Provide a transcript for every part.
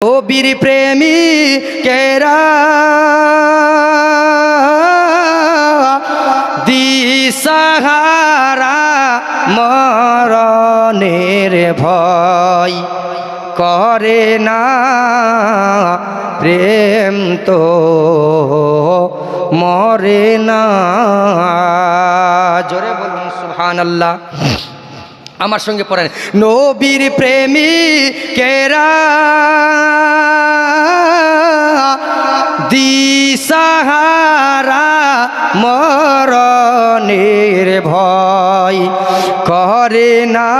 নবীর প্রেমিকেরা দিশাহারা মরণের ভয় করে না, প্রেম তো মরে না। জোরে বলুন সুবহানাল্লাহ। আমার সঙ্গে পড়েন, নবীর প্রেমিকেরা দিশাহারা মরণের ভয় করে না,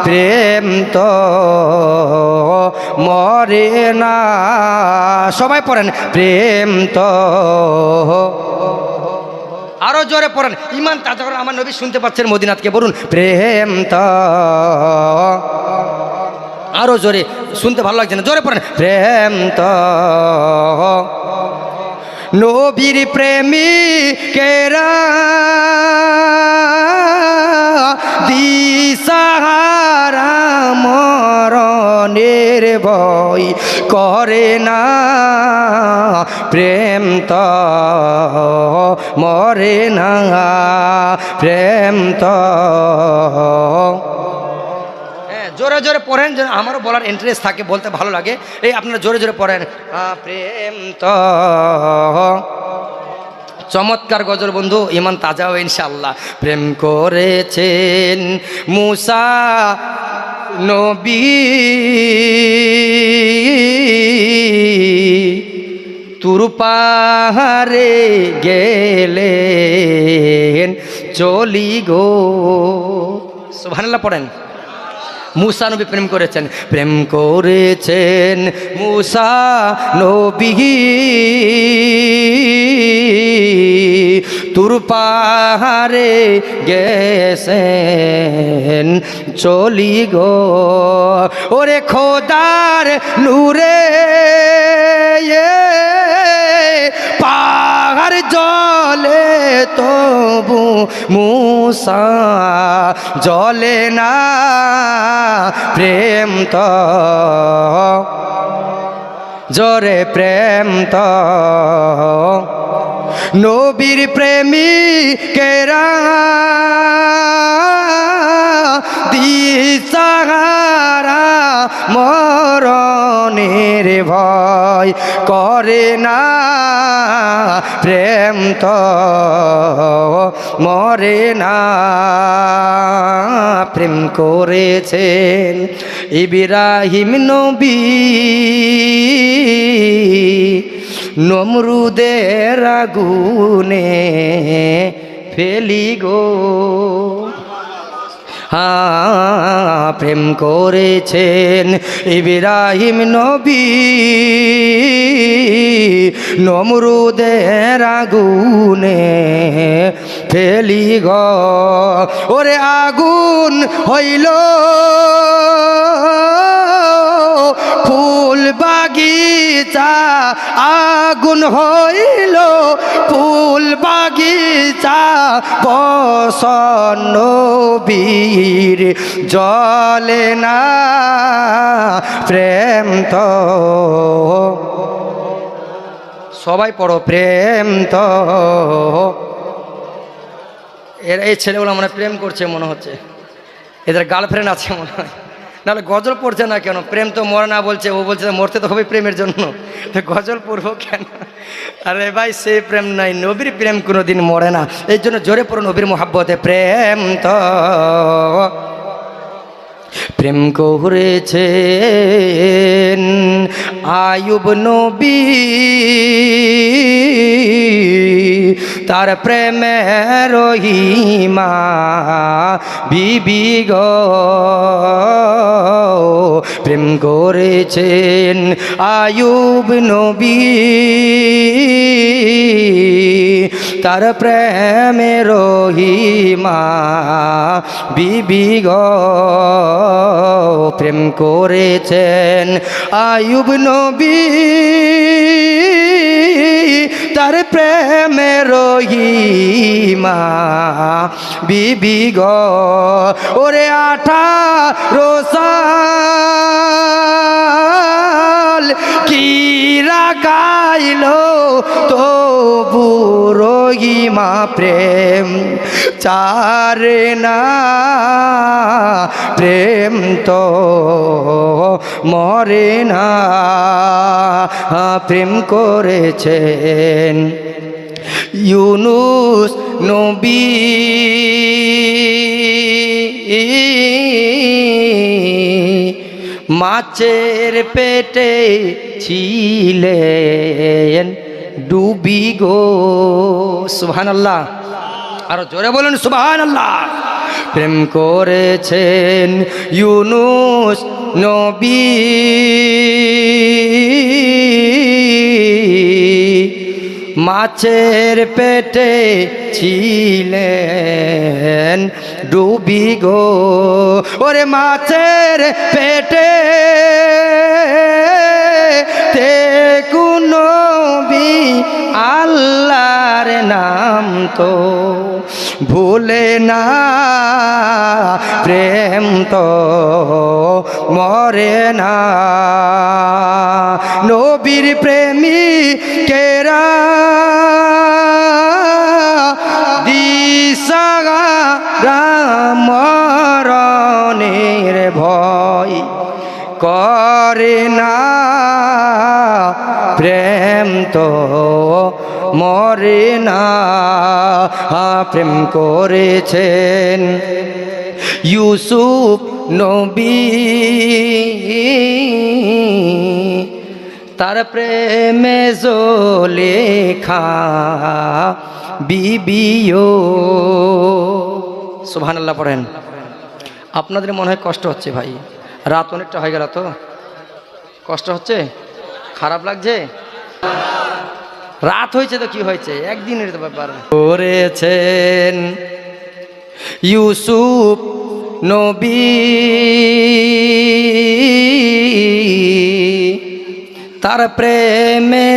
প্রেম তো মরে না। সবাই পড়েন, প্রেম তো। আরো জোরে পড়েন, ইমান তাজা করেন। আমার নবী শুনতে পাচ্ছেন মদিনাতকে, বলুন প্রেম তো। আরো জোরে, শুনতে ভালো লাগছে না, জোরে পড়েন, প্রেম তো। নবীর প্রেমিকেরা দিশাহারা মরণের ভয় করে না, প্রেম তো মরে না, প্রেম তো। জোরে জোরে পড়েন, যেন আমারও বলার ইন্টারেস্ট থাকে, বলতে ভালো লাগে। এই আপনারা জোরে জোরে পড়েন, প্রেম তো। চমৎকার গজল বন্ধু, ইমান তাজা হবে ইনশাআল্লাহ। প্রেম করেছেন মুসা নবী, তুর পাহাড়ে গেলেন চলি গো। সুবহানাল্লাহ পড়েন। মুসা নবী প্রেম করেছেন, প্রেম করেছেন মুসা নবী, তুর পাহাড়ে গেছেন চলি গো। ওরে খোদার নূরে পাহাড় জলে তবু মুসা জলে না, প্রেম তো। জোরে প্রেম তো। নবীর প্রেমিকেরা দিশাহারা মরণের ভয় করে না, প্রেম তো মরে না। প্রেম করেছেন ইব্রাহিম নবী, নমরুদের আগুনে ফেলি গো। প্রেম করেছেন ইব্রাহিম নবী, নমরুদের আগুনে ফেলি গো। ওরে আগুন হইল ফুল বাগিচা, আগুন হইল ফুল বাগিচা, বসন নবীর জলে না, প্রেম তো। সবাই পড়ো, প্রেম তো। এই ছেলেগুলো মনে প্রেম করছে মনে হচ্ছে, এদের গার্লফ্রেন্ড আছে মনে হয়, নাহলে গজল পড়ছে না কেন? প্রেম তো মরে না বলছে, ও বলছে মরতে তো হবে প্রেমের জন্য, তো গজল পড়বো কেন? আরে ভাই, সে প্রেম নাই, নবীর প্রেম কোনোদিন মরে না। এই জন্য জোরে পড়ো নবীর মোহাব্বতে, প্রেম তো। প্রেম করেছেন আয়ুব নবী, তার প্রেমের রহিমা বিবি গো। প্রেম করেছেন আয়ুব নবী, তার প্রেমের রহিমা বিবি গো। প্রেম করেছেন আয়ুব নবী, তার প্রেমে রহিমা বিবি গো ওরে 18 সাল কি রাগাইল তো রহিমা প্রেম চারে না প্রেম তো মরে না প্রেম করেছেন ইউনুস নবী মাছের পেটে ছিলেন ডুবি গো সুবহানাল্লাহ আরো জোরে বলুন সুবহানাল্লাহ প্রেম করেছেন ইউনুস নবী মাছের পেটে ছিলেন ডুবি গো ওরে মাছের পেটে তে কোনো বি আল্লাহর নাম তো ভুলে না প্রেম তো মরে না নবীর প্রেমী কেরা মরণের ভয় করে না প্রেম তো মরে না প্রেম করেছেন ইউসুফ নবী তার প্রেমে জোলেখা বিবিও সুবহানাল্লাহ পড়েন আপনাদের মনে হয় কষ্ট হচ্ছে ভাই রাত অনেকটা হয়ে গেল তো কষ্ট হচ্ছে খারাপ লাগছে রাত হয়েছে তো কি হয়েছে একদিনের তো ব্যাপার করেছেন ইউসুফ নবী তার প্রেমে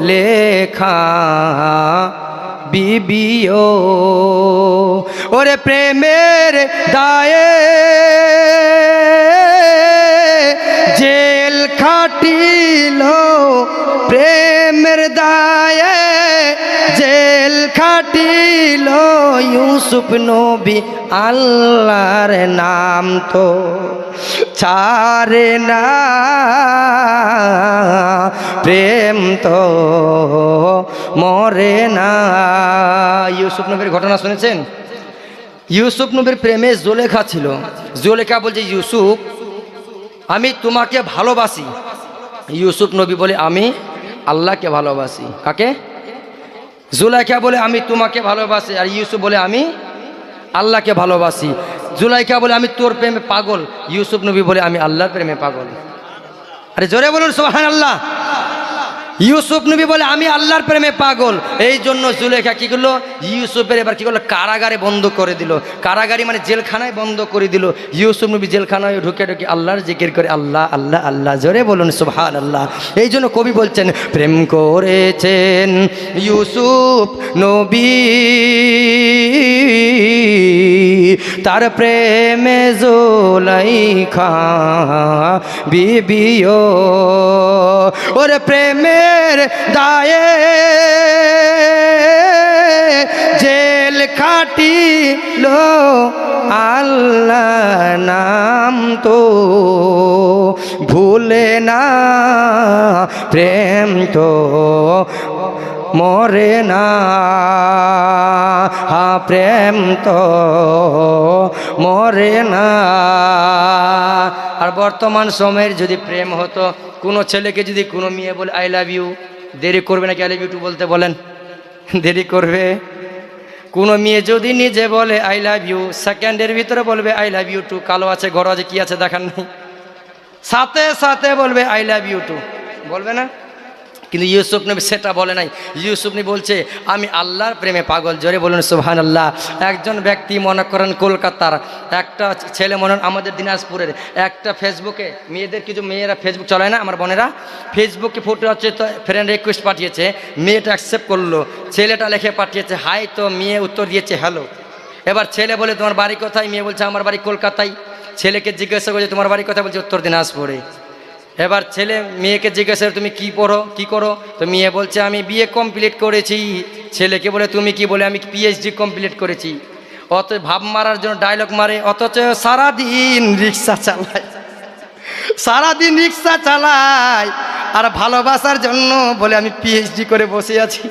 লেখা বিবিও ওরে প্রেমের দায়ে জেল খাটিল প্রেমের দায়ে জেল খাটিল ইউসুফ নবী আল্লাহর নাম তো ছাড়ে না প্রেম তো মরে না ইউসুফ নবীর ঘটনা শুনেছেন ইউসুফ নবীর প্রেমে জুলেখা ছিল জুলেখা বলছে ইউসুফ আমি তোমাকে ভালোবাসি ইউসুফ নবী বলে আমি আল্লাহকে ভালোবাসি কাকে জুলেখা বলে আমি তোমাকে ভালোবাসি আর ইউসুফ বলে আমি আল্লাহকে ভালোবাসি জুলেখা বলে আমি তোর প্রেমে পাগল ইউসুফ নবী বলে আমি আল্লাহর প্রেমে পাগল আরে জোরে বলুন সুবহানাল্লাহ ইউসুফ নবী বলে আমি আল্লাহর প্রেমে পাগল এই জন্য জুলেখা কি করলো ইউসুফের এবার কি করলো কারাগারে বন্ধ করে দিল কারাগারি মানে জেলখানায় বন্ধ করে দিল ইউসুফ নবী জেলখানায় ঢুকে ঢুকে আল্লাহর জিকির করে আল্লাহ আল্লাহ আল্লাহ জোরে বলুন সুবহানাল্লাহ এই জন্য কবি বলছেন প্রেম করেছেন ইউসুফ নবী তার প্রেমে জুলেখা বিবিও ওরে প্রেমের দায়ে জেল খাটিল আল্লাহ নাম তো ভুলে না প্রেম তো মরে না প্রেম তো মরে না আর বর্তমান সময়ের যদি প্রেম হতো কোনো ছেলেকে যদি কোনো মেয়ে বলে আই লাভ ইউ দেরি করবে নাকি আই লাভ ইউ টু বলতে বলেন দেরি করবে কোনো মেয়ে যদি নিজে বলে আই লাভ ইউ সেকেন্ডের ভিতরে বলবে আই লাভ ইউ টু কালো আছে ঘর আছে কি আছে দেখার নেই সাথে সাথে বলবে আই লাভ ইউ টু বলবে না কিন্তু ইউসুফ নবী সেটা বলে নাই। ইউসুফ নবী বলছে আমি আল্লাহর প্রেমে পাগল। জোরে বলুন সুবহানাল্লাহ। একজন ব্যক্তি মনে করেন কলকাতার, একটা ছেলে মনে করেন আমাদের দিনাজপুরের, একটা ফেসবুকে মেয়েদের, কিছু মেয়েরা ফেসবুক চালায় না, আমার বোনেরা ফেসবুকে ফটো হচ্ছে তো ফ্রেন্ড রিকোয়েস্ট পাঠিয়েছে, মেয়েটা অ্যাকসেপ্ট করলো, ছেলেটা লিখে পাঠিয়েছে হাই, তো মেয়ে উত্তর দিয়েছে হ্যালো। এবার ছেলে বলে তোমার বাড়ি কোথায়, মেয়ে বলছে আমার বাড়ি কলকাতায়। ছেলেকে জিজ্ঞাসা করছে তোমার বাড়ি কোথায়, বলছে উত্তর দিনাজপুরে। এবার ছেলে মেয়েকে জিজ্ঞাসা তুমি কি পড়ো, কি করো, তো মেয়ে বলছে আমি বিএ কমপ্লিট করেছি। ছেলেকে বলে তুমি কি, বলে আমি পিএইচডি কমপ্লিট করেছি। অত ভাব মারার জন্য ডায়লগ মারে, অথচ সারাদিন রিক্সা চালায়, সারাদিন রিক্সা চালায়, আর ভালোবাসার জন্য বলে আমি পিএইচডি করে বসে আছি।